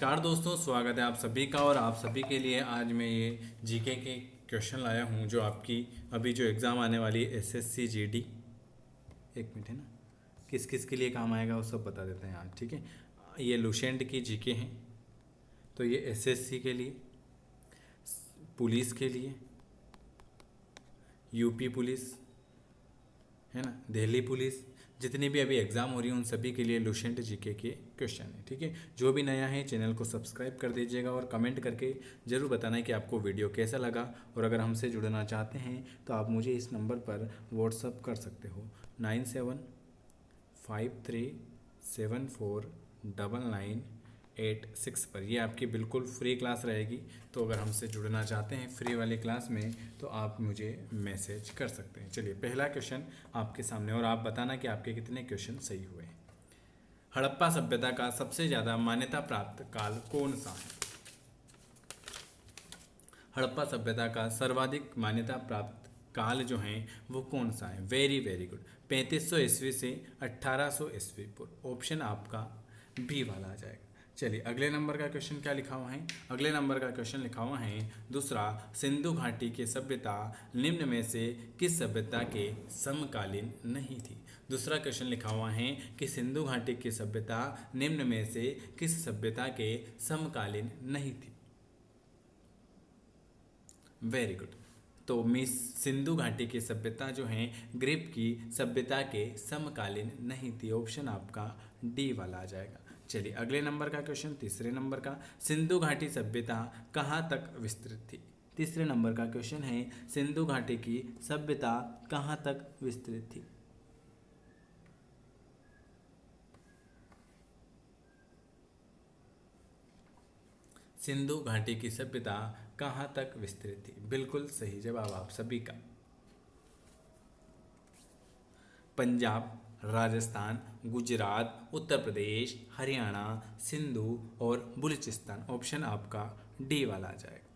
नमस्कार दोस्तों, स्वागत है आप सभी का। और आप सभी के लिए आज मैं ये जीके के क्वेश्चन लाया हूँ जो आपकी अभी जो एग्ज़ाम आने वाली है एसएससी जीडी। एक मिनट है ना, किस किस के लिए काम आएगा वो सब बता देते हैं आज, ठीक है। ये लुसेंट की जीके हैं, तो ये एसएससी के लिए, पुलिस के लिए, यूपी पुलिस है ना, दिल्ली पुलिस, जितनी भी अभी एग्ज़ाम हो रही है उन सभी के लिए लुसेंट जीके के क्वेश्चन है, ठीक है। जो भी नया है चैनल को सब्सक्राइब कर दीजिएगा और कमेंट करके ज़रूर बताना है कि आपको वीडियो कैसा लगा। और अगर हमसे जुड़ना चाहते हैं तो आप मुझे इस नंबर पर व्हाट्सअप कर सकते हो 9753749986 पर। ये आपकी बिल्कुल फ्री क्लास रहेगी, तो अगर हमसे जुड़ना चाहते हैं फ्री वाली क्लास में तो आप मुझे मैसेज कर सकते हैं। चलिए पहला क्वेश्चन आपके सामने, और आप बताना कि आपके कितने क्वेश्चन सही हुए हैं। हड़प्पा सभ्यता का सबसे ज़्यादा मान्यता प्राप्त काल कौन सा है? हड़प्पा सभ्यता का सर्वाधिक मान्यता प्राप्त काल जो है वो कौन सा है? वेरी वेरी गुड, 3500 ईस्वी से 1800 ईस्वी पूर्व। ऑप्शन आपका बी वाला आ जाएगा। चलिए अगले नंबर का क्वेश्चन क्या लिखा हुआ है? अगले नंबर का क्वेश्चन लिखा हुआ है दूसरा, सिंधु घाटी की सभ्यता निम्न में से किस सभ्यता के समकालीन नहीं थी? दूसरा क्वेश्चन लिखा हुआ है कि सिंधु घाटी की सभ्यता निम्न में से किस सभ्यता के समकालीन नहीं थी? वेरी गुड, तो मिस सिंधु घाटी की सभ्यता जो है ग्रीक की सभ्यता के समकालीन नहीं थी। ऑप्शन आपका डी वाला आ जाएगा। चलिए अगले नंबर का क्वेश्चन, तीसरे नंबर का, सिंधु घाटी सभ्यता कहाँ तक विस्तृत थी? तीसरे नंबर का क्वेश्चन है सिंधु घाटी की सभ्यता कहाँ तक विस्तृत थी? सिंधु घाटी की सभ्यता कहाँ तक विस्तृत थी? बिल्कुल सही जवाब आप सभी का। पंजाब, राजस्थान, गुजरात, उत्तर प्रदेश, हरियाणा, सिंधु और बलूचिस्तान। ऑप्शन आपका डी वाला आ जाएगा।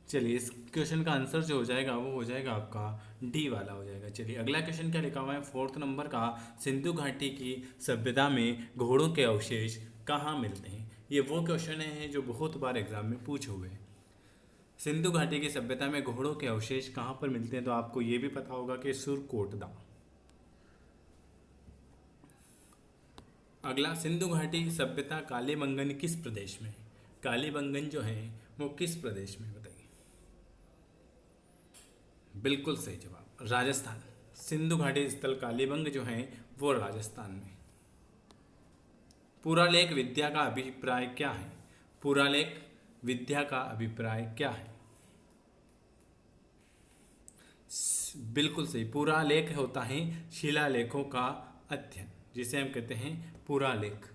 चलिए इस क्वेश्चन का आंसर जो हो जाएगा वो हो जाएगा आपका डी वाला हो जाएगा। चलिए अगला क्वेश्चन क्या लिखा हुआ है? फोर्थ नंबर का, सिंधु घाटी की सभ्यता में घोड़ों के अवशेष कहाँ मिलते हैं? ये वो क्वेश्चन है जो बहुत बार एग्जाम में पूछे हुए हैं। सिंधु घाटी की सभ्यता में घोड़ों के अवशेष कहाँ पर मिलते हैं? तो आपको ये भी पता होगा कि सुरकोटदा। अगला, सिंधु घाटी सभ्यता कालीबंगन किस प्रदेश में है? कालीबंगन जो है वो किस प्रदेश में, बताइए। बिल्कुल सही जवाब, राजस्थान। सिंधु घाटी स्थल कालीबंग जो है वो राजस्थान में। पुरालेख विद्या का अभिप्राय क्या है? पुरालेख विद्या का अभिप्राय क्या है? बिल्कुल सही, पुरालेख होता है शिलालेखों का अध्ययन, जिसे हम कहते हैं पुरालेख।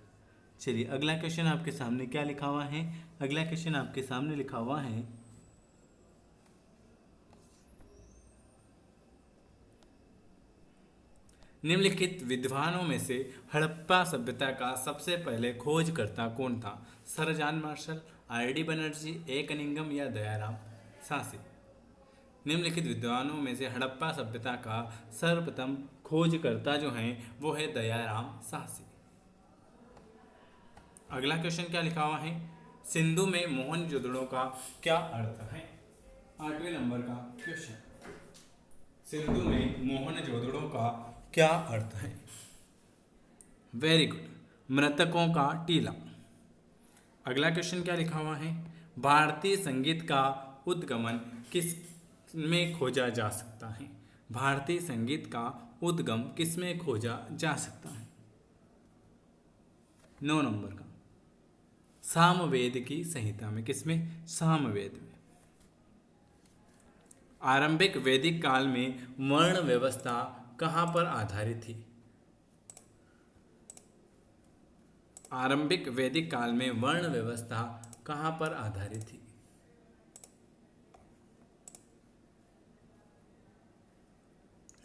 चलिए अगला क्वेश्चन आपके सामने क्या लिखा हुआ है? अगला क्वेश्चन आपके सामने लिखा हुआ है निम्नलिखित विद्वानों में से हड़प्पा सभ्यता का सबसे पहले खोजकर्ता कौन था? Sir John Marshall, R D. Banerjee, A Cunningham या दयाराम साहसी। निम्नलिखित विद्वानों में से हड़प्पा सभ्यता का सर्वप्रथम खोजकर्ता जो है वो है दयाराम साहसी। अगला क्वेश्चन क्या लिखा हुआ है? सिंधु में मोहनजोदड़ो का क्या अर्थ है? 8वें नंबर का क्वेश्चन, सिंधु में मोहनजोदड़ो का क्या अर्थ है? वेरी गुड, मृतकों का टीला। अगला क्वेश्चन क्या लिखा हुआ है? भारतीय संगीत का उद्गमन किस में खोजा जा सकता है? भारतीय संगीत का उद्गम किस में खोजा जा सकता है? 9 नंबर का, सामवेद की संहिता में। किसमें? सामवेद में। आरंभिक वैदिक काल में वर्ण व्यवस्था कहाँ पर आधारित थी? आरंभिक वैदिक काल में वर्ण व्यवस्था कहाँ पर आधारित थी?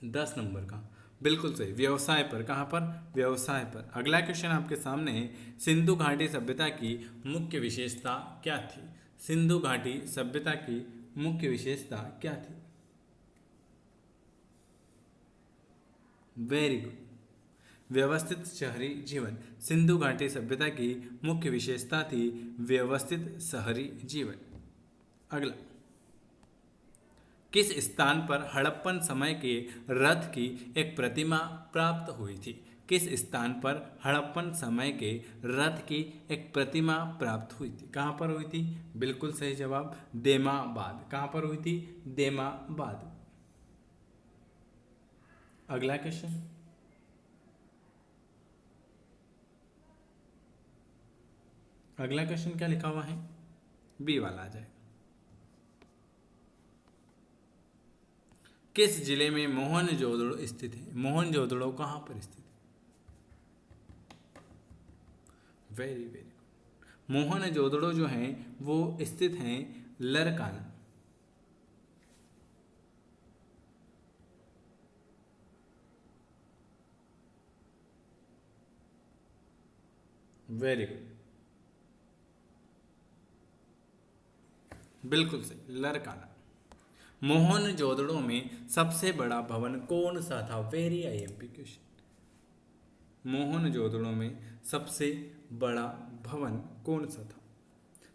10 नंबर का, बिल्कुल सही, व्यवसाय पर। कहाँ पर? व्यवसाय पर। अगला क्वेश्चन आपके सामने है, सिंधु घाटी सभ्यता की मुख्य विशेषता क्या थी? सिंधु घाटी सभ्यता की मुख्य विशेषता क्या थी? वेरी गुड, व्यवस्थित शहरी जीवन। सिंधु घाटी सभ्यता की मुख्य विशेषता थी व्यवस्थित शहरी जीवन। अगला, किस स्थान पर हड़प्पन समय के रथ की एक प्रतिमा प्राप्त हुई थी? किस स्थान पर हड़प्पन समय के रथ की एक प्रतिमा प्राप्त हुई थी? कहाँ पर हुई थी? बिल्कुल सही जवाब, देमाबाद। कहाँ पर हुई थी? देमाबाद। अगला क्वेश्चन, अगला क्वेश्चन क्या लिखा हुआ है? बी वाला आ जाए। किस जिले में मोहनजोदड़ो स्थित है? मोहनजोदड़ो कहाँ पर स्थित है? Very very good. मोहनजोदड़ो जो हैं वो स्थित हैं लरकाना। वेरी गुड, बिल्कुल सही, लरकाना। मोहनजोदड़ो में सबसे बड़ा भवन कौन सा था? Very IMP question. मोहनजोदड़ो में सबसे बड़ा भवन कौन सा था?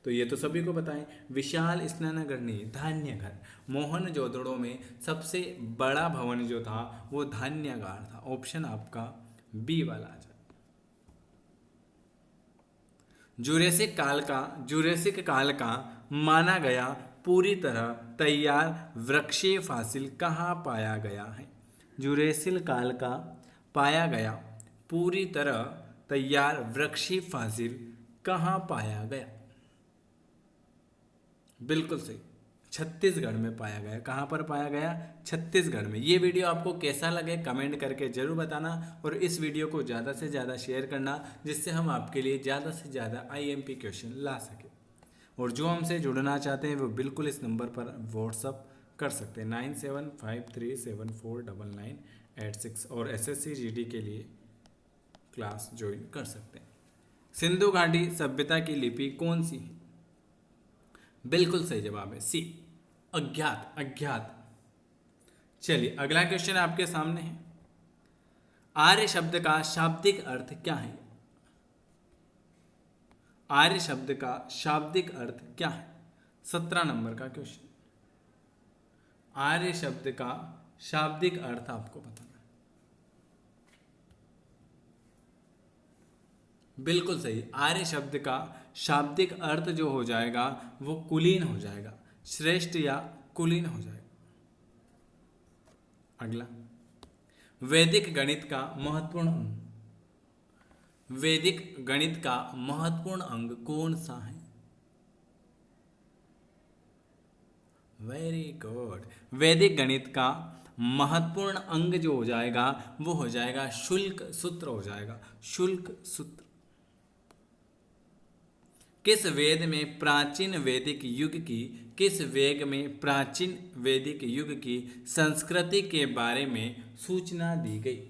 तो ये तो सभी को पता है, विशाल स्नानघर नहीं, धान्य घर। मोहनजोदड़ो में सबसे बड़ा भवन जो था वो धान्यागार था। ऑप्शन आपका बी वाला आ जाए। जुरेसिक काल का माना गया पूरी तरह तैयार वृक्षीय फॉसिल कहाँ पाया गया है? जुरेसिल काल का पाया गया पूरी तरह तैयार वृक्षीय फॉसिल कहाँ पाया गया? बिल्कुल सही, छत्तीसगढ़ में पाया गया। कहाँ पर पाया गया? छत्तीसगढ़ में। ये वीडियो आपको कैसा लगे कमेंट करके जरूर बताना, और इस वीडियो को ज़्यादा से ज़्यादा शेयर करना, जिससे हम आपके लिए ज़्यादा से ज़्यादा आईएमपी क्वेश्चन ला सकें। और जो हमसे जुड़ना चाहते हैं वो बिल्कुल इस नंबर पर व्हाट्सअप कर सकते हैं 9753749986, और एसएससी जीडी के लिए क्लास ज्वाइन कर सकते हैं। सिंधु घाटी सभ्यता की लिपि कौन सी है? बिल्कुल सही जवाब है सी, अज्ञात। अज्ञात। चलिए अगला क्वेश्चन आपके सामने है। आर्य शब्द का शाब्दिक अर्थ क्या है? आर्य शब्द का शाब्दिक अर्थ क्या है? 17 नंबर का क्वेश्चन। आर्य शब्द का शाब्दिक अर्थ आपको बताना है। बिल्कुल सही, आर्य शब्द का शाब्दिक अर्थ जो हो जाएगा वो कुलीन हो जाएगा, श्रेष्ठ या कुलीन हो जाएगा। अगला, वैदिक गणित का महत्वपूर्ण अंग। वैदिक गणित का महत्वपूर्ण अंग कौन सा है? Very good. वैदिक गणित का महत्वपूर्ण अंग जो हो जाएगा वो हो जाएगा शुल्क सूत्र हो जाएगा, शुल्क सूत्र। किस वेद में प्राचीन वैदिक युग की किस वेग में प्राचीन वैदिक युग की संस्कृति के बारे में सूचना दी गई?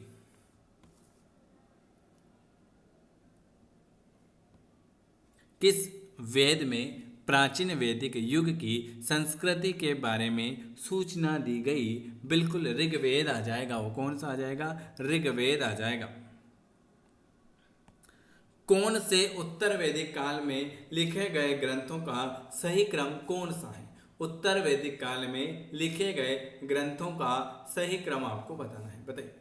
किस वेद में प्राचीन वैदिक युग की संस्कृति के बारे में सूचना दी गई? बिल्कुल ऋग्वेद आ जाएगा। वो कौन सा आ जाएगा? ऋग्वेद आ जाएगा। कौन से उत्तर वैदिक काल में लिखे गए ग्रंथों का सही क्रम कौन सा है? उत्तर वैदिक काल में लिखे गए ग्रंथों का सही क्रम आपको बताना है, बताइए।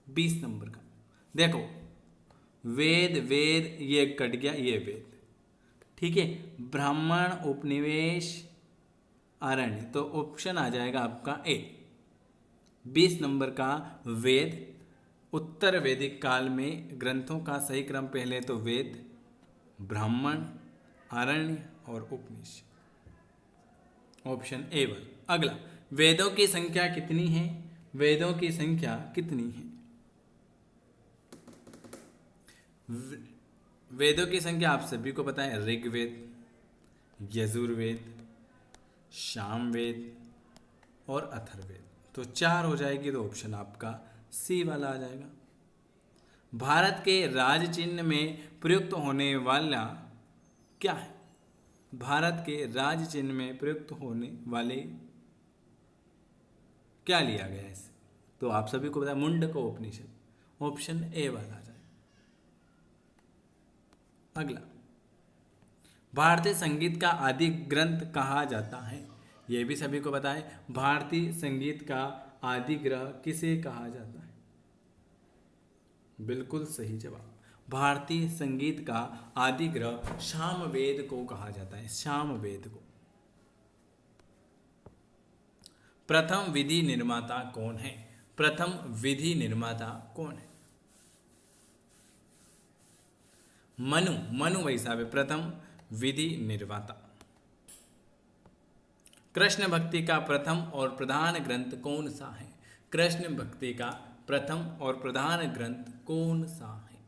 20 नंबर का देखो, वेद वेद ये कट गया, ये वेद, ठीक है। ब्राह्मण उपनिवेश आरण्य, तो ऑप्शन आ जाएगा आपका ए। 20 नंबर का वेद, उत्तर वैदिक काल में ग्रंथों का सही क्रम पहले तो वेद, ब्राह्मण, आरण्य और उपनिषद, ऑप्शन ए वन। अगला, वेदों की संख्या कितनी है? वेदों की संख्या कितनी है? वेदों की संख्या आप सभी को पता है, ऋग्वेद, यजुर्वेद, सामवेद और अथर्ववेद। तो 4 हो जाएगी, तो ऑप्शन आपका सी वाला आ जाएगा। भारत के राज चिन्ह में प्रयुक्त होने वाला क्या है? भारत के राज चिन्ह में प्रयुक्त होने वाले क्या लिया गया है? तो आप सभी को पता है मुंडक उपनिषद, ऑप्शन ए वाला आ जाए। अगला, भारतीय संगीत का आदि ग्रंथ कहा जाता है? यह भी सभी को पता है, भारतीय संगीत का आदि ग्रंथ किसे कहा जाता है? बिल्कुल सही जवाब, भारतीय संगीत का आदि ग्रंथ सामवेद को कहा जाता है, सामवेद को। प्रथम विधि निर्माता कौन है? प्रथम विधि निर्माता कौन है? मनु भाई साहब प्रथम विधि निर्माता। कृष्ण भक्ति का प्रथम और प्रधान ग्रंथ कौन सा है? कृष्ण भक्ति का प्रथम और प्रधान ग्रंथ कौन सा है?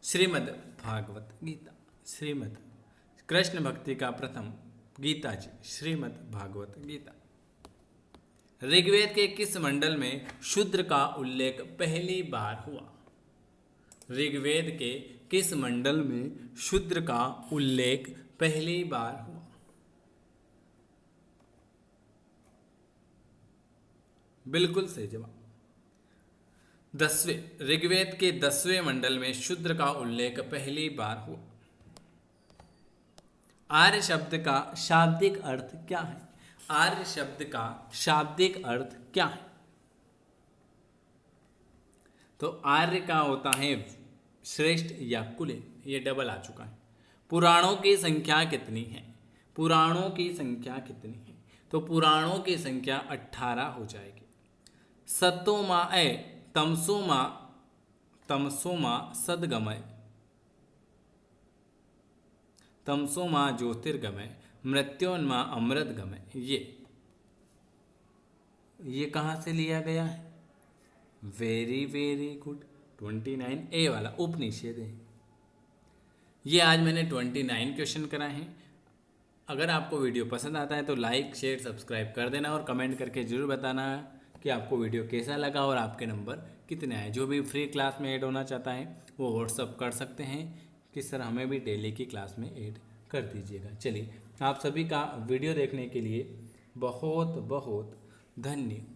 श्रीमद् भागवत गीता। श्रीमद् कृष्ण भक्ति का प्रथम गीता जी, श्रीमद् भागवत गीता। ऋग्वेद के किस मंडल में शूद्र का उल्लेख पहली बार हुआ? ऋग्वेद के किस मंडल में शूद्र का उल्लेख पहली बार हुआ? बिल्कुल सही जवाब, 10वें, ऋग्वेद के 10वें मंडल में शूद्र का उल्लेख पहली बार हुआ। आर्य शब्द का शाब्दिक अर्थ क्या है? आर्य शब्द का शाब्दिक अर्थ क्या है? तो आर्य का होता है श्रेष्ठ या कुलीन, ये डबल आ चुका है। पुराणों की संख्या कितनी है? पुराणों की संख्या कितनी है? तो पुराणों की संख्या 18 हो जाएगी। सतोमा तमसोमा तमसोमा सदगमय, तमसोमा ज्योतिर्गमय, मृत्योन्मा अमृतगमय, ये कहाँ से लिया गया है? वेरी वेरी गुड, 29 ए वाला उपनिषद है। ये आज मैंने 29 क्वेश्चन कराए हैं। अगर आपको वीडियो पसंद आता है तो लाइक शेयर सब्सक्राइब कर देना और कमेंट करके ज़रूर बताना कि आपको वीडियो कैसा लगा और आपके नंबर कितने आए। जो भी फ्री क्लास में ऐड होना चाहता है वो व्हाट्सअप कर सकते हैं कि सर हमें भी डेली की क्लास में ऐड कर दीजिएगा। चलिए, आप सभी का वीडियो देखने के लिए बहुत बहुत धन्यवाद।